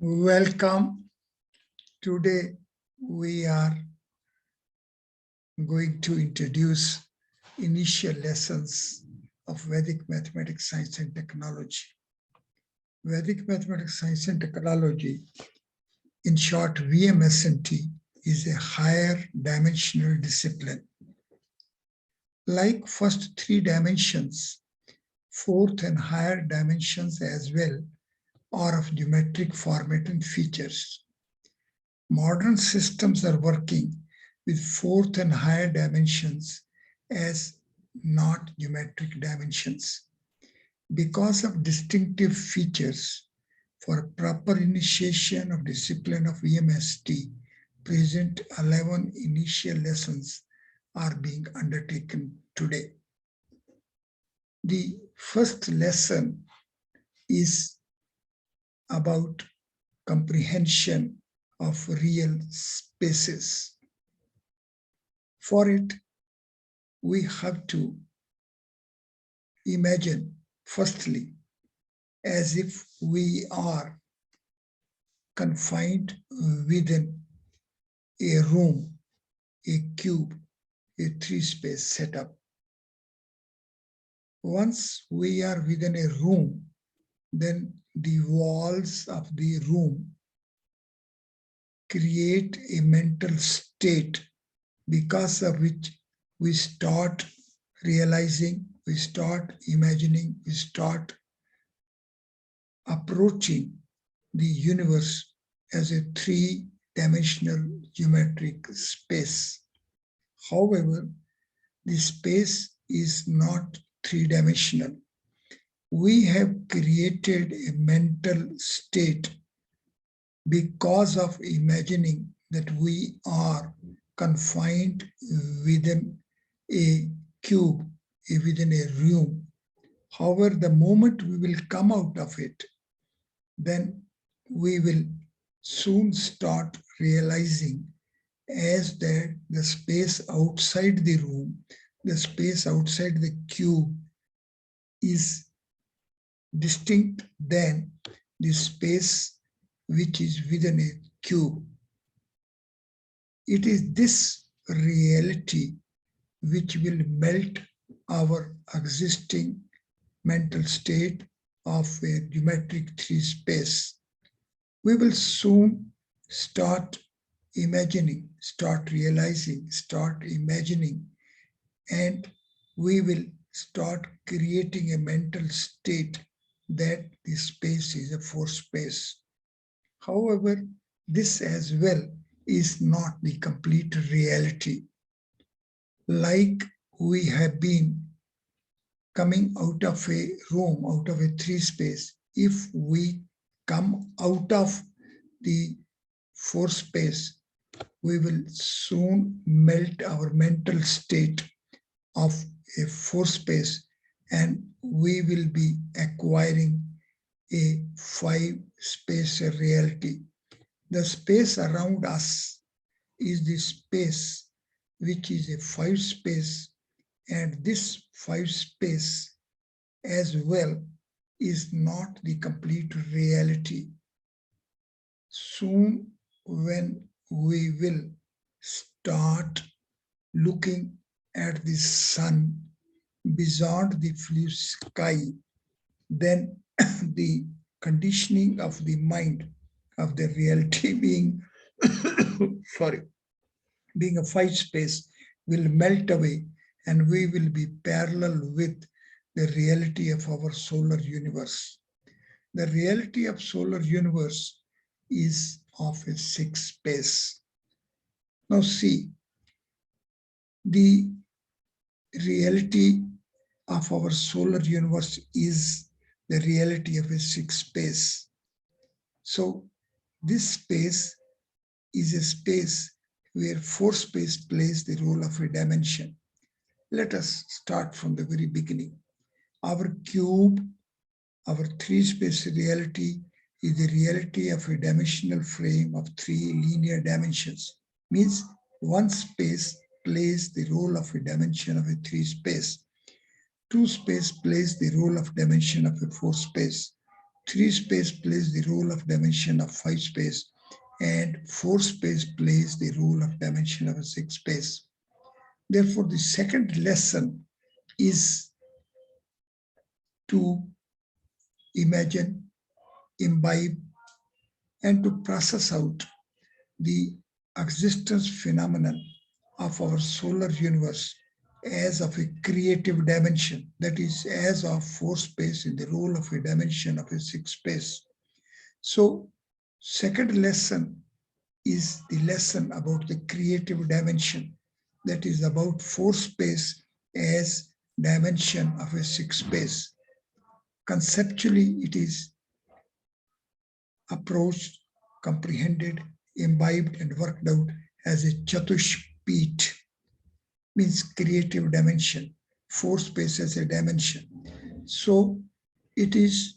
Welcome. Today we are going to introduce initial lessons of Vedic mathematics, science and technology. Vedic mathematics, science and technology, in short VMS&T, is a higher dimensional discipline. Like first three dimensions, fourth and higher dimensions as well are of geometric format and features. Modern systems are working with fourth and higher dimensions as not geometric dimensions. Because of distinctive features, for proper initiation of discipline of VMS&T, present 11 initial lessons are being undertaken today. The first lesson is about comprehension of real spaces. For it, we have to imagine, firstly, as if we are confined within a room, a cube, a three-space setup. Once we are within a room, then the walls of the room create a mental state because of which we start realizing, we start imagining, we start approaching the universe as a three-dimensional geometric space. However, the space is not three-dimensional. We have created a mental state because of imagining that we are confined within a cube, within a room. However, the moment we will come out of it, then we will soon start realizing as that the space outside the room, the space outside the cube is distinct than the space which is within a cube. It is this reality which will melt our existing mental state of a geometric three space. We will soon start imagining, start realizing, start imagining, and we will start creating a mental state that the space is a four space. However, this as well is not the complete reality. Like we have been coming out of a room, out of a three space, if we come out of the four space, we will soon melt our mental state of a four space and we will be acquiring a five space reality. The space around us is the space which is a five space, and this five space as well is not the complete reality. Soon when we will start looking at the sun beyond the blue sky, then the conditioning of the mind of the reality being being a five space will melt away and we will be parallel with the reality of our solar universe. The reality of solar universe is of a six space. Now see, the reality of our solar universe is the reality of a six space. So this space is a space where four space plays the role of a dimension. Let us start from the very beginning. Our cube, our three space reality is the reality of a dimensional frame of three linear dimensions. Means one space plays the role of a dimension of a three space. Two space plays the role of dimension of a four space. 3 space plays the role of dimension of 5 space, and 4 space plays the role of dimension of a 6 space. Therefore, the second lesson is to imagine, imbibe, and to process out the existence phenomenon of our solar universe as of a creative dimension, that is, as of 4 space in the role of a dimension of a 6 space. So, second lesson is the lesson about the creative dimension, that is about 4 space as dimension of a 6 space. Conceptually, it is approached, comprehended, imbibed, and worked out as a Chatushpit, means creative dimension, 4 space as a dimension. So it is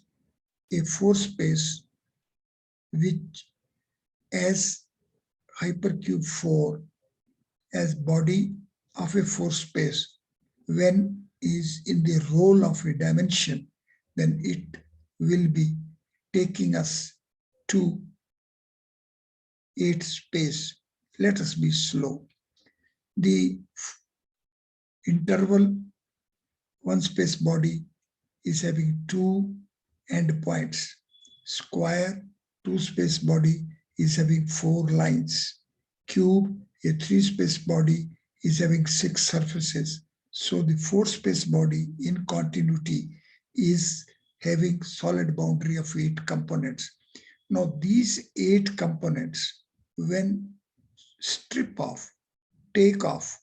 a 4 space which as hypercube 4 as body of a 4 space, when is in the role of a dimension, then it will be taking us to 8 space. Let us be slow. The interval 1 space body is having 2 endpoints. Square 2 space body is having 4 lines. Cube, a 3 space body, is having 6 surfaces. So the 4 space body in continuity is having solid boundary of 8 components. Now these 8 components, when strip off, take off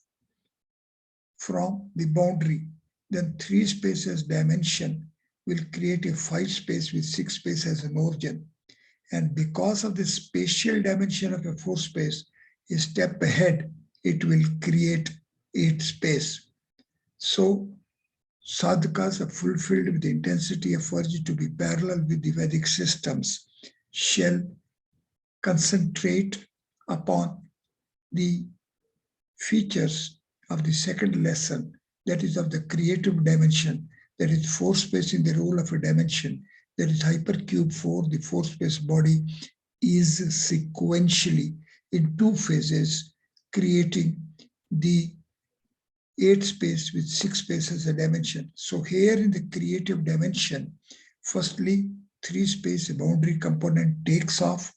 from the boundary, then 3 spaces dimension will create a 5 space with 6 space as an origin. And because of the spatial dimension of a 4 space, a step ahead, it will create 8 space. So sadhakas are fulfilled with the intensity of urge to be parallel with the Vedic systems shall concentrate upon the features of the second lesson, that is of the creative dimension, that is 4 space in the role of a dimension, that is hypercube 4, the 4 space body is sequentially in 2 phases, creating the 8 space with 6 space as a dimension. So here in the creative dimension, firstly, 3 space boundary component takes off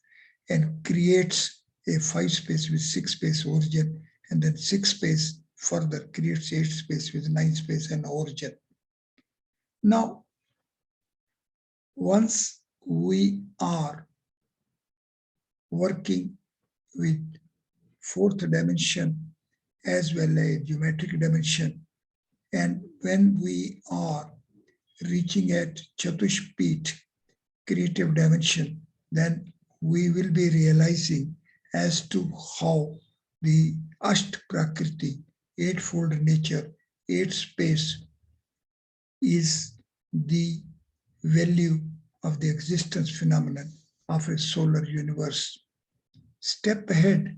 and creates a 5 space with 6 space origin, and then 6 space further creates 8 space with 9 space and origin. Now, once we are working with 4th dimension as well as geometric dimension, and when we are reaching at Chatushpit, creative dimension, then we will be realizing as to how the Asht Prakriti, 8-fold nature, 8 space is the value of the existence phenomenon of a solar universe. Step ahead,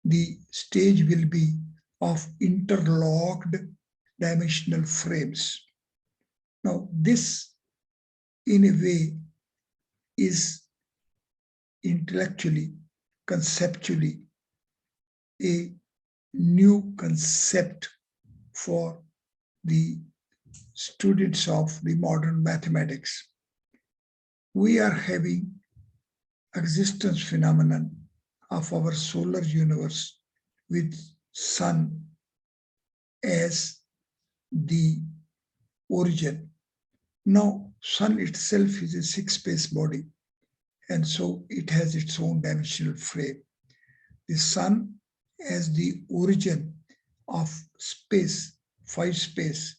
the stage will be of interlocked dimensional frames. Now, this in a way is intellectually, conceptually, a new concept for the students of the modern mathematics. We are having existence phenomenon of our solar universe with sun as the origin. Now, sun itself is a 6 space body, and so it has its own dimensional frame. The sun as the origin of space, 5 space,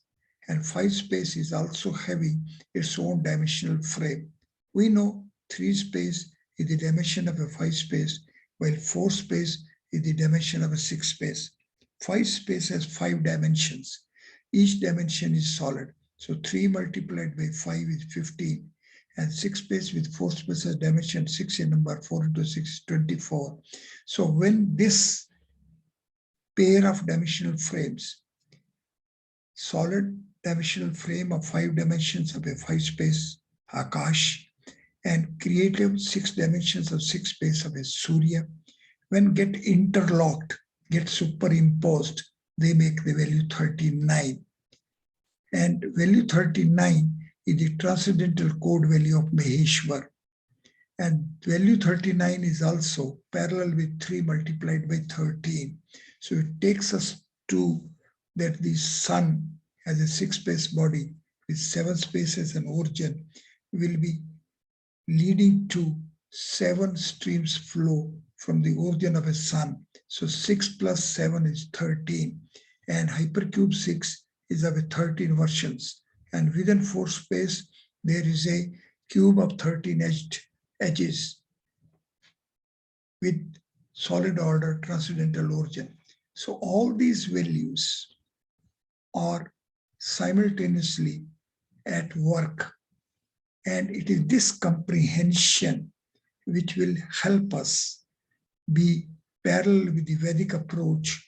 and 5 space is also having its own dimensional frame. We know 3 space is the dimension of a 5 space, while 4 space is the dimension of a 6 space. 5 space has 5 dimensions. Each dimension is solid. So 3 multiplied by 5 is 15. And 6 space with 4 space has dimension 6 in number, 4 into 6 is 24. So when this pair of dimensional frames, solid dimensional frame of 5 dimensions of a 5 space Akash, and creative 6 dimensions of 6 space of a Surya, when get interlocked, get superimposed, they make the value 39. And value 39 is the transcendental code value of Maheshwar. And value 39 is also parallel with 3 multiplied by 13. So it takes us to that the sun as a 6-space body with 7 spaces and origin will be leading to 7 streams flow from the origin of a sun. So 6 plus 7 is 13. And hypercube 6 is of a 13 versions. And within 4 space, there is a cube of 13 edges with solid order transcendental origin. So all these values are simultaneously at work. And it is this comprehension which will help us be parallel with the Vedic approach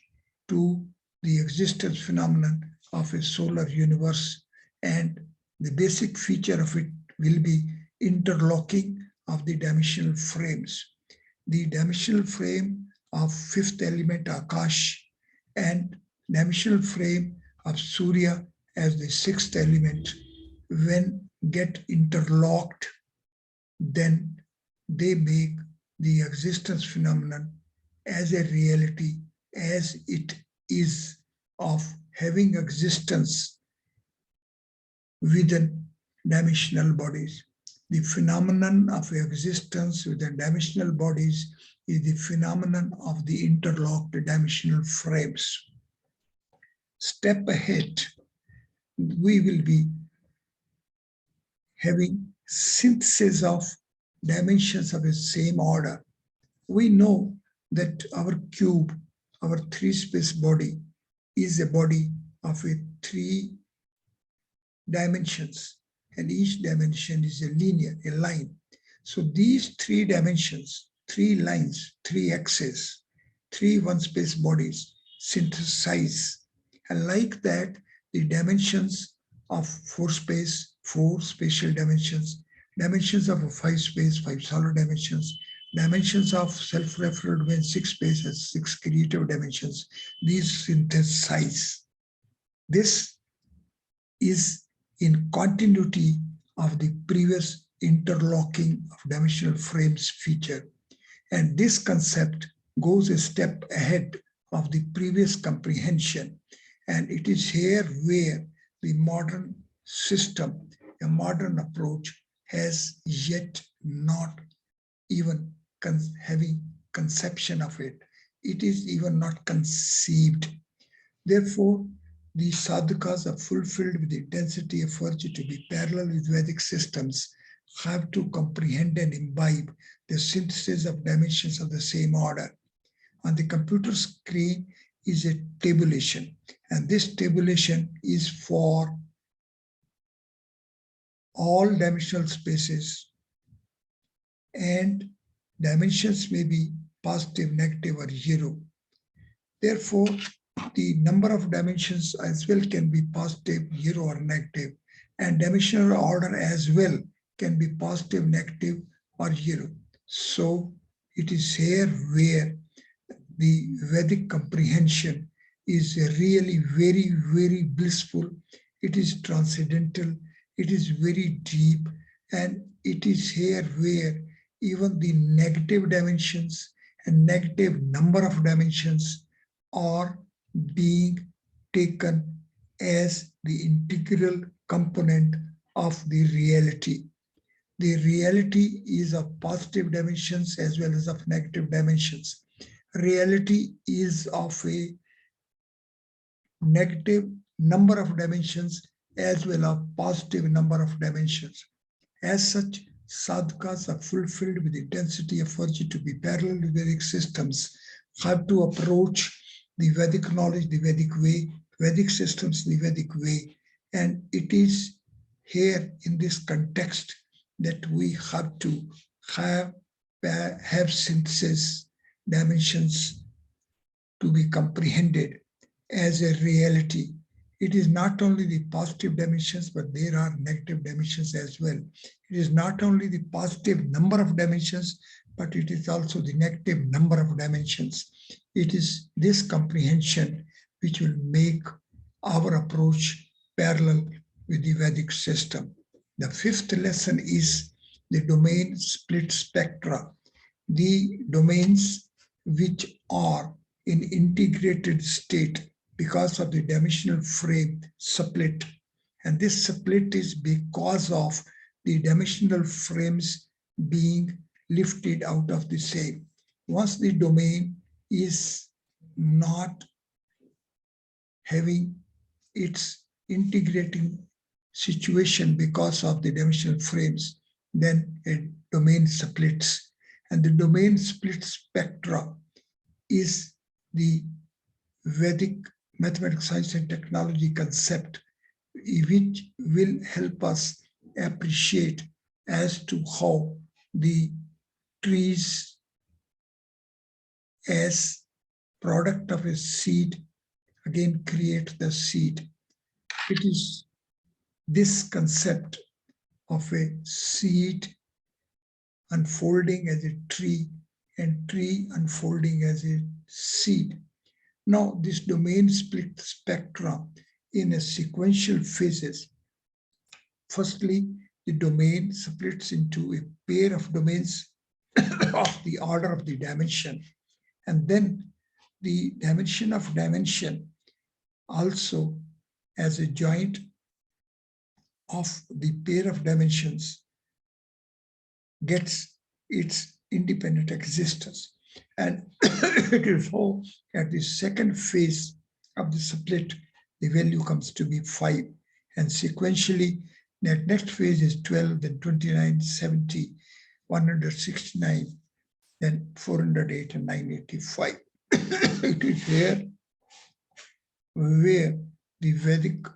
to the existence phenomenon of a solar universe. And the basic feature of it will be interlocking of the dimensional frames. The dimensional frame of 5th element Akash and dimensional frame of Surya as the 6th element, when get interlocked, then they make the existence phenomenon as a reality as it is of having existence within dimensional bodies. The phenomenon of existence within dimensional bodies is the phenomenon of the interlocked dimensional frames. Step ahead, we will be having synthesis of dimensions of the same order. We know that our cube, our 3-space body, is a body of a 3 dimensions, and each dimension is a linear, a line. So these 3 dimensions, 3 lines, 3 axes, 3 one-space bodies synthesize. And like that, the dimensions of 4 space, 4 spatial dimensions, dimensions of a 5 space, 5 solid dimensions, dimensions of self-referred domain 6 space as 6 creative dimensions, these synthesize. This is in continuity of the previous interlocking of dimensional frames feature. And this concept goes a step ahead of the previous comprehension. And it is here where the modern system, a modern approach, has yet not even having conception of it. It is even not conceived. Therefore, the sadhakas are fulfilled with the intensity of virtue to be parallel with Vedic systems, have to comprehend and imbibe the synthesis of dimensions of the same order. On the computer screen is a tabulation, and this tabulation is for all dimensional spaces, and dimensions may be positive, negative, or 0. Therefore, the number of dimensions as well can be positive, 0, or negative, and dimensional order as well can be positive, negative, or 0. So it is here where the Vedic comprehension is really very, very blissful. It is transcendental. It is very deep. And it is here where even the negative dimensions and negative number of dimensions are being taken as the integral component of the reality. The reality is of positive dimensions as well as of negative dimensions. Reality is of a negative number of dimensions as well as positive number of dimensions. As such, sadhakas are fulfilled with the intensity of virtue to be parallel to Vedic systems, have to approach the Vedic knowledge the Vedic way, Vedic systems the Vedic way. And it is here in this context that we have to have synthesis dimensions to be comprehended as a reality It is not only the positive dimensions, but there are negative dimensions as well. It is not only the positive number of dimensions, but it is also the negative number of dimensions. It is this comprehension which will make our approach parallel with the Vedic system. The fifth lesson is the domain split spectra. The domains which are in integrated state because of the dimensional frame split. And this split is because of the dimensional frames being lifted out of the same. Once the domain is not having its integrating situation because of the dimensional frames, then a domain splits. And the domain split spectra is the Vedic mathematics, science, and technology concept, which will help us appreciate as to how the trees as product of a seed again create the seed. It is this concept of a seed unfolding as a tree and tree unfolding as a seed. Now, this domain split spectra in a sequential phases. Firstly, the domain splits into a pair of domains of the order of the dimension. And then the dimension of dimension also as a joint of the pair of dimensions gets its independent existence. And it is so at the second phase of the split, the value comes to be 5. And sequentially, that next phase is 12, then 29, 70, 169, then 408 and 985. It is here where the Vedic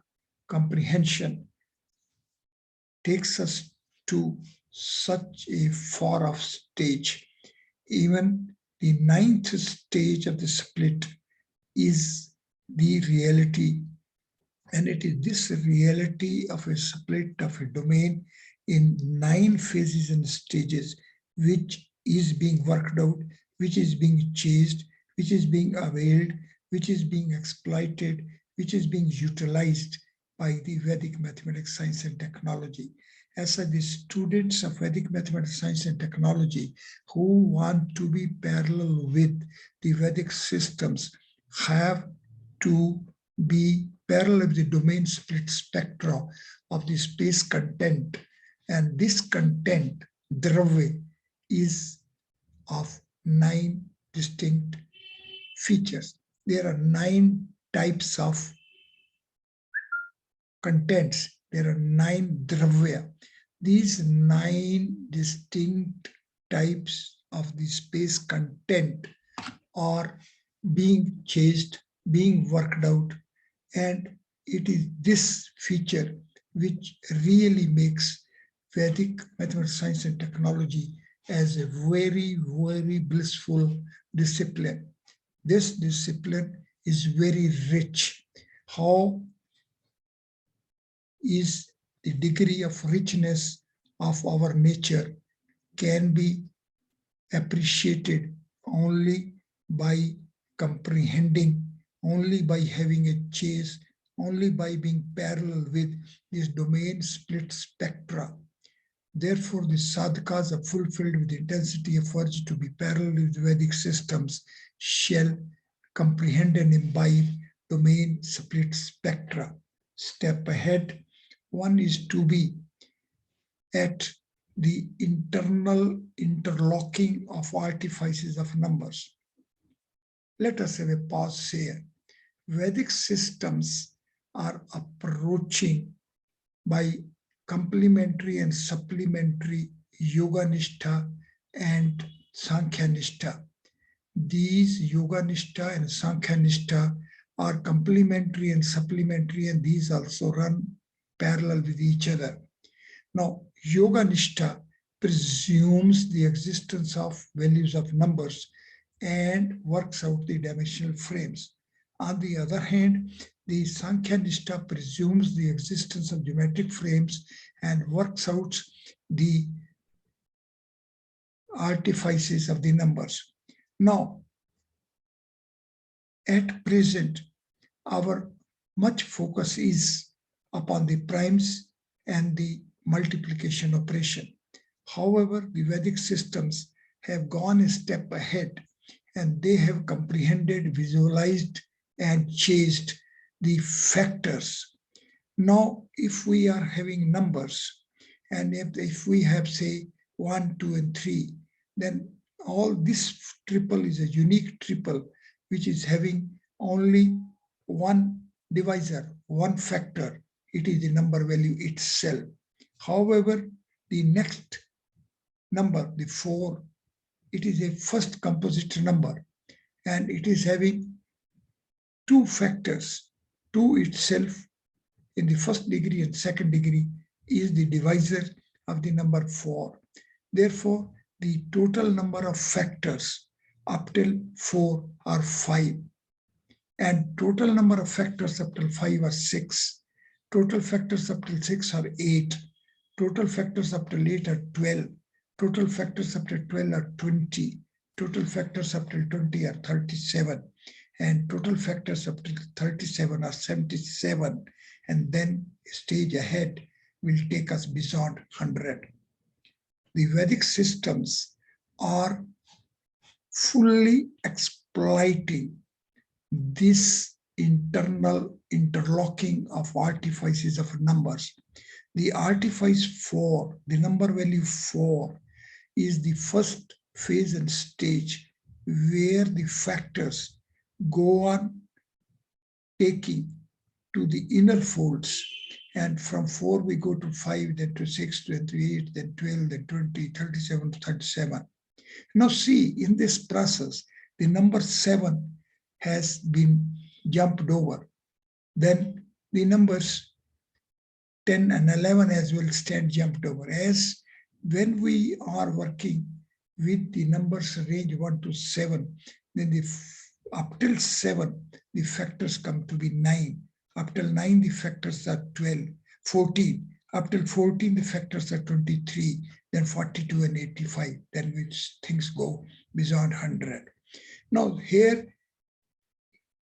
comprehension takes us to such a far off stage. Even the 9th stage of the split is the reality, and it is this reality of a split of a domain in 9 phases and stages which is being worked out, which is being chased, which is being availed, which is being exploited, which is being utilized by the Vedic mathematics, science, and technology. As such, the students of Vedic mathematics, science, and technology who want to be parallel with the Vedic systems have to be parallel with the domain split spectra of the space content. And this content, Dravya, is of 9 distinct features. There are 9 types of contents. There are 9 Dravya. These 9 distinct types of the space content are being chased, being worked out, and it is this feature which really makes Vedic mathematics, science, and technology as a very, very blissful discipline. This discipline is very rich. How is the degree of richness of our nature can be appreciated only by comprehending, only by having a chase, only by being parallel with this domain split spectra. Therefore, the sadhakas are fulfilled with the intensity of urge to be parallel with Vedic systems shall comprehend and imbibe domain split spectra. Step ahead, one is to be at the internal interlocking of artifices of numbers. Let us have a pause here. Vedic systems are approaching by complementary and supplementary Yoga Nishtha and Sankhya Nishtha. These Yoga Nishtha and Sankhya Nishtha are complementary and supplementary, and these also run parallel with each other. Now, Yoga Nishtha presumes the existence of values of numbers and works out the dimensional frames. On the other hand, the Sankhya Nishtha presumes the existence of geometric frames and works out the artifices of the numbers. Now, at present, our much focus is upon the primes and the multiplication operation. However, the Vedic systems have gone a step ahead and they have comprehended, visualized, and chased the factors. Now, if we are having numbers, and if we have, say, 1, 2, and 3, then all this triple is a unique triple, which is having only one divisor, one factor. It is the number value itself. However, the next number, the 4, it is a first composite number, and it is having two factors. 2 itself in the first degree and second degree is the divisor of the number 4. Therefore, the total number of factors up till 4 are 5. And total number of factors up till 5 are 6. Total factors up till 6 are 8. Total factors up till 8 are 12. Total factors up till 12 are 20. Total factors up till 20 are 37. And total factors up till 37 are 77. And then a stage ahead will take us beyond 100. The Vedic systems are fully exploiting this internal interlocking of artifices of numbers. The artifice 4, the number value 4, is the first phase and stage where the factors go on taking to the inner folds, and from 4 we go to 5, then to 6, then to 8, then 12, then 20, 37, 37. Now see, in this process, the number 7 has been jumped over. Then the numbers 10 and 11 as well stand jumped over. As when we are working with the numbers range 1 to 7, then up till 7, the factors come to be 9. Up till 9, the factors are 12, 14. Up till 14, the factors are 23, then 42 and 85, then which things go beyond 100. Now here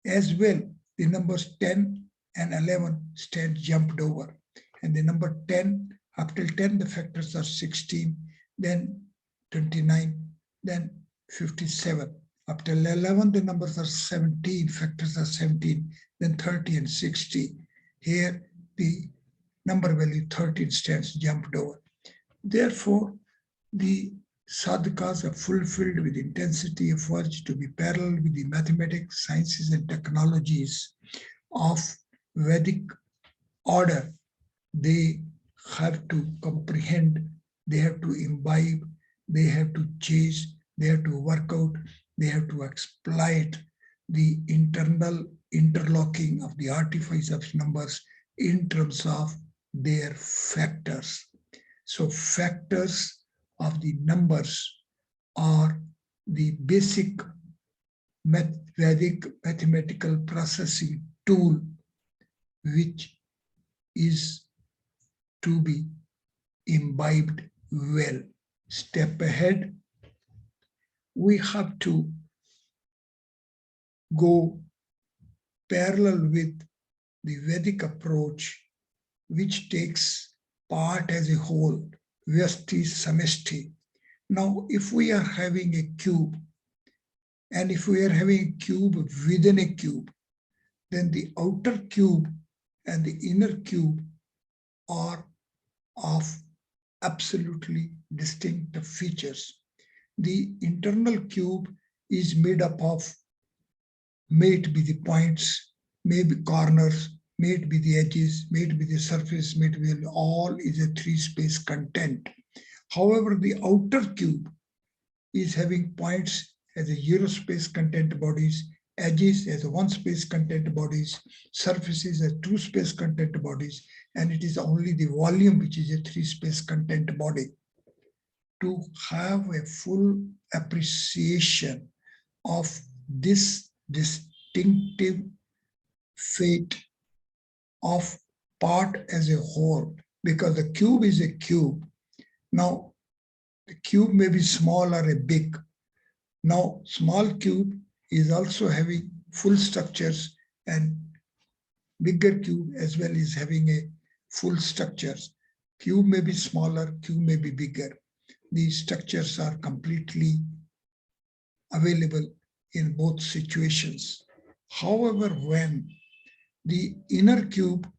as well, the numbers 10 and 11 stand jumped over. And the number 10, up till 10, the factors are 16, then 29, then 57. Up till 11, the numbers are 17, factors are 17, then 30 and 60. Here, the number value 13 stands jumped over. Therefore, the sadhakas are fulfilled with intensity efforts to be parallel with the mathematics, sciences, and technologies of Vedic order. They have to comprehend, they have to imbibe, they have to chase, they have to work out, they have to exploit the internal interlocking of the artifice of numbers in terms of their factors. So factors of the numbers are the basic Vedic mathematical processing tool which is to be imbibed well. Step ahead, we have to go parallel with the Vedic approach, which takes part as a whole, Vyasti Sameshti. Now, if we are having a cube, and if we are having a cube within a cube, then the outer cube and the inner cube are of absolutely distinct features. The internal cube is made up of, may it be the points, may be corners, may it be the edges, may it be the surface, may it be all is a three-space content. However, the outer cube is having points as a zero-space content bodies, edges as a one-space content bodies, surfaces as two-space content bodies, and it is only the volume which is a three-space content body. To have a full appreciation of this distinctive fate of part as a whole, because the cube is a cube. Now, the cube may be small or a big. Now, small cube is also having full structures, and bigger cube as well is having a full structures. Cube may be smaller, cube may be bigger. These structures are completely available in both situations. However, when the inner cube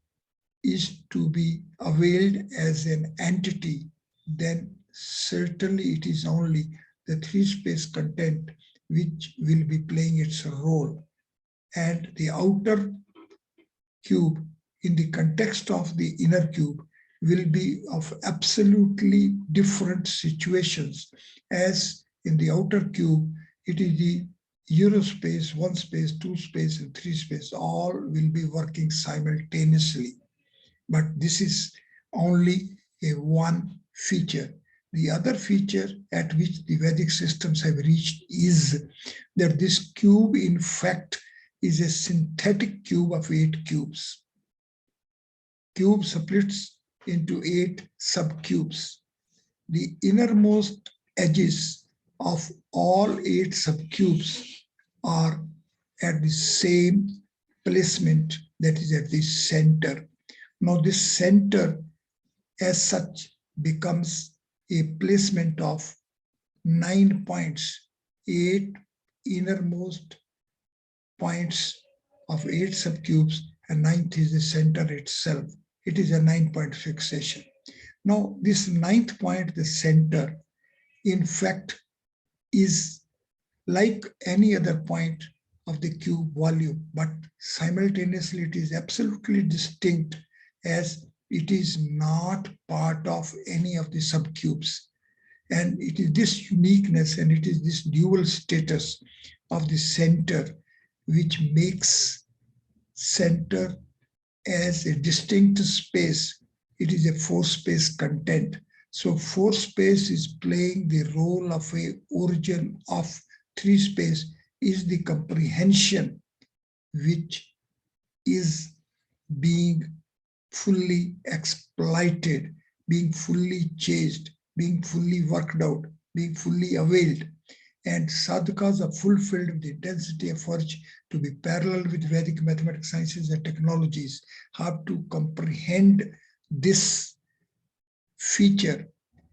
is to be availed as an entity, then certainly it is only the three-space content which will be playing its role. And the outer cube in the context of the inner cube will be of absolutely different situations. As in the outer cube, it is the Eurospace, one space, two space, and three space, all will be working simultaneously. But this is only a one feature. The other feature at which the Vedic systems have reached is that this cube, in fact, is a synthetic cube of 8 cubes. Cube splits into 8 subcubes. The innermost edges of all 8 subcubes are at the same placement, that is at the center. Now this center as such becomes a placement of 9 points, 8 innermost points of 8 subcubes, and 9th is the center itself. It is a 9-point fixation. Now this 9th point, the center, in fact is like any other point of the cube volume, but simultaneously it is absolutely distinct, as it is not part of any of the subcubes. And it is this uniqueness and it is this dual status of the center which makes center as a distinct space. It is a 4-space content. So 4-space is playing the role of a origin of 3-space, is the comprehension which is being fully exploited, being fully chased, being fully worked out, being fully availed. And sadhakas are fulfilled with the intensity of urge to be parallel with Vedic mathematics, sciences, and technologies, have to comprehend this feature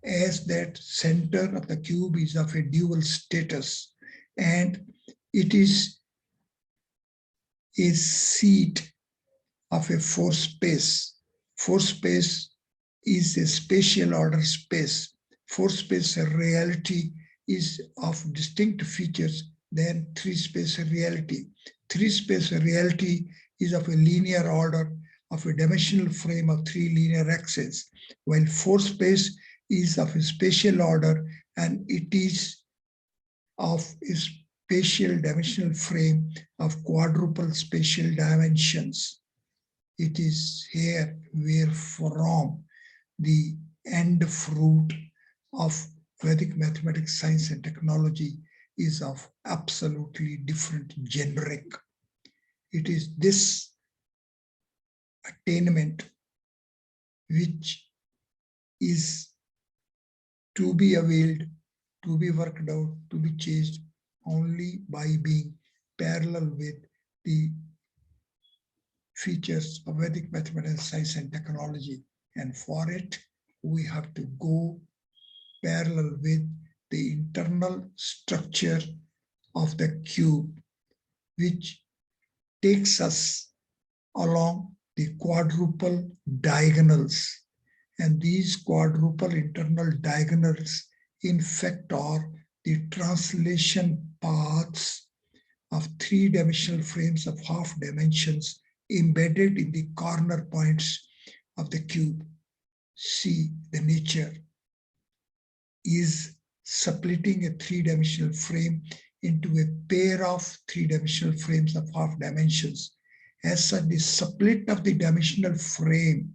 as that center of the cube is of a dual status, and it is a seat of a 4-space. 4-space is a spatial order space. 4-space reality is of distinct features than 3-space reality. 3-space reality is of a linear order of a dimensional frame of 3 linear axes, while 4-space is of a spatial order and it is of a spatial dimensional frame of quadruple spatial dimensions. It is here where from the end fruit of Vedic mathematics, science, and technology is of absolutely different generic. It is this attainment which is to be availed, to be worked out, to be chased only by being parallel with the features of Vedic mathematics, science, and technology. And for it, we have to go parallel with the internal structure of the cube, which takes us along the quadruple diagonals. And these quadruple internal diagonals, in fact, are the translation paths of 3-dimensional frames of half dimensions embedded in the corner points of the cube. See, the nature is splitting a 3-dimensional frame into a pair of 3-dimensional frames of half dimensions. As such, the split of the dimensional frame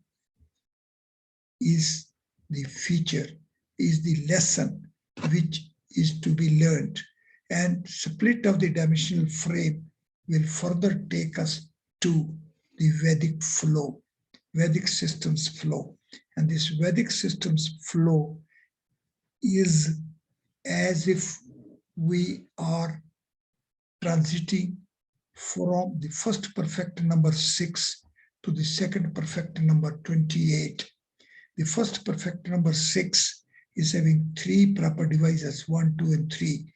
is the feature, is the lesson which is to be learned. And split of the dimensional frame will further take us to the Vedic flow, Vedic systems flow. And this Vedic systems flow is as if we are transiting from the first perfect number 6 to the second perfect number 28. The first perfect number 6 is having 3 proper divisors, 1, 2, and 3,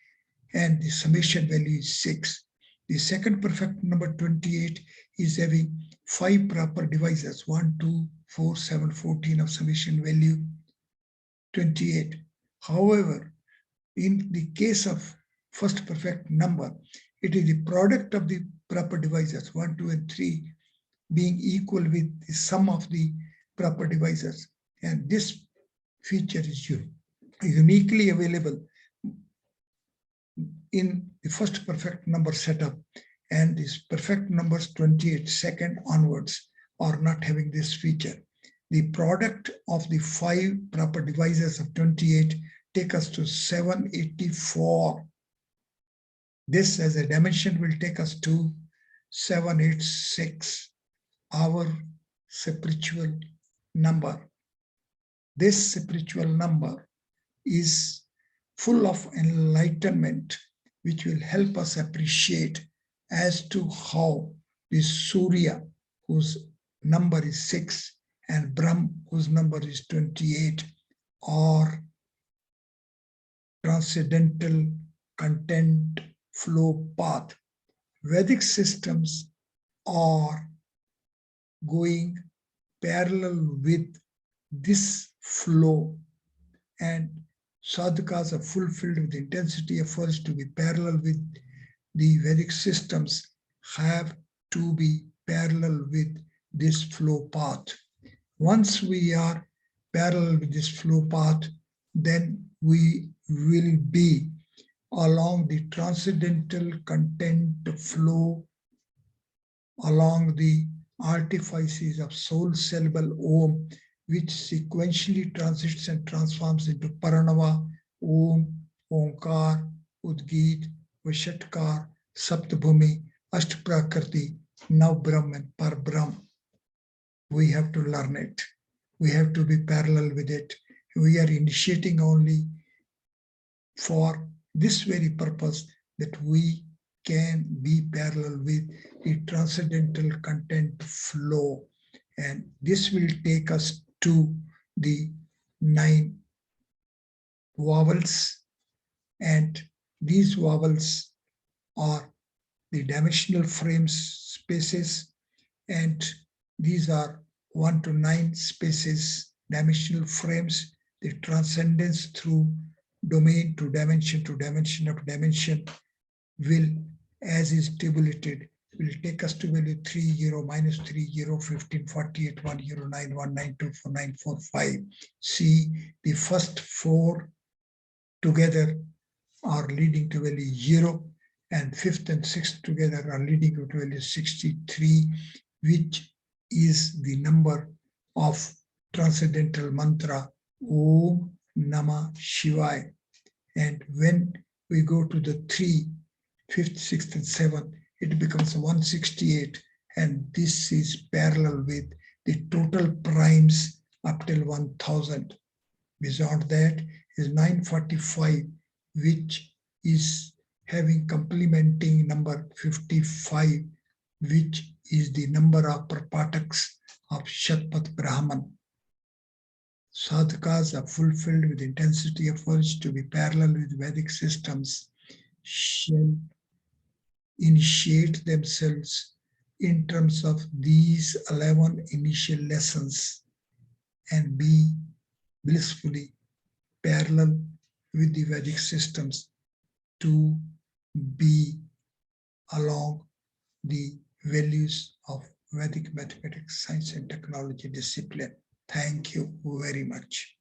and the summation value is 6. The second perfect number 28 is having 5 proper divisors, 1, 2, 4, 7, 14 of summation value 28. However, in the case of first perfect number, it is the product of the proper divisors 1, 2, and 3 being equal with the sum of the proper divisors. And this feature is uniquely available in the first perfect number setup, and these perfect numbers 28 second onwards are not having this feature. The product of the 5 proper divisors of 28 take us to 784. This as a dimension will take us to 786, our spiritual number. This spiritual number is full of enlightenment, which will help us appreciate as to how the Surya, whose number is 6, and Brahm, whose number is 28, are transcendental content flow path. Vedic systems are going parallel with this flow, and sadhakas are fulfilled with intensity efforts to be parallel with the Vedic systems have to be parallel with this flow path. Once we are parallel with this flow path, then we will be along the transcendental content flow, along the artifices of soul syllable Om, which sequentially transits and transforms into Paranava, Om, Omkar, Udgit, Vashatkar, Saptabhumi, Ashtprakriti, Navbrahm, and Parbrahm. We have to learn it. We have to be parallel with it. We are initiating only for this very purpose, that we can be parallel with the transcendental content flow. And this will take us to the 9 vowels. And these vowels are the dimensional frames spaces, and these are 1 to 9 spaces, dimensional frames. The transcendence through domain to dimension of dimension will, as is tabulated, will take us to value 3, 0, minus 3, 0, 15, 48, 1, 0, 9, 1, 9, 2, 4, 9, 4, 5. See, the first 4 together are leading to value 0, and 5th and 6th together are leading to value 63, which is the number of transcendental mantra Om Namah Shivaya. And when we go to the 3, 5th, 6th, and 7th, it becomes 168, and this is parallel with the total primes up till 1000. Beyond that is 945, which is having complementing number 55, which is the number of Prapataks of Shatpat Brahman. Sadhakas are fulfilled with intensity efforts to be parallel with Vedic systems shall initiate themselves in terms of these 11 initial lessons and be blissfully parallel with the Vedic systems to be along the values of Vedic mathematics, science, and technology discipline. Thank you very much.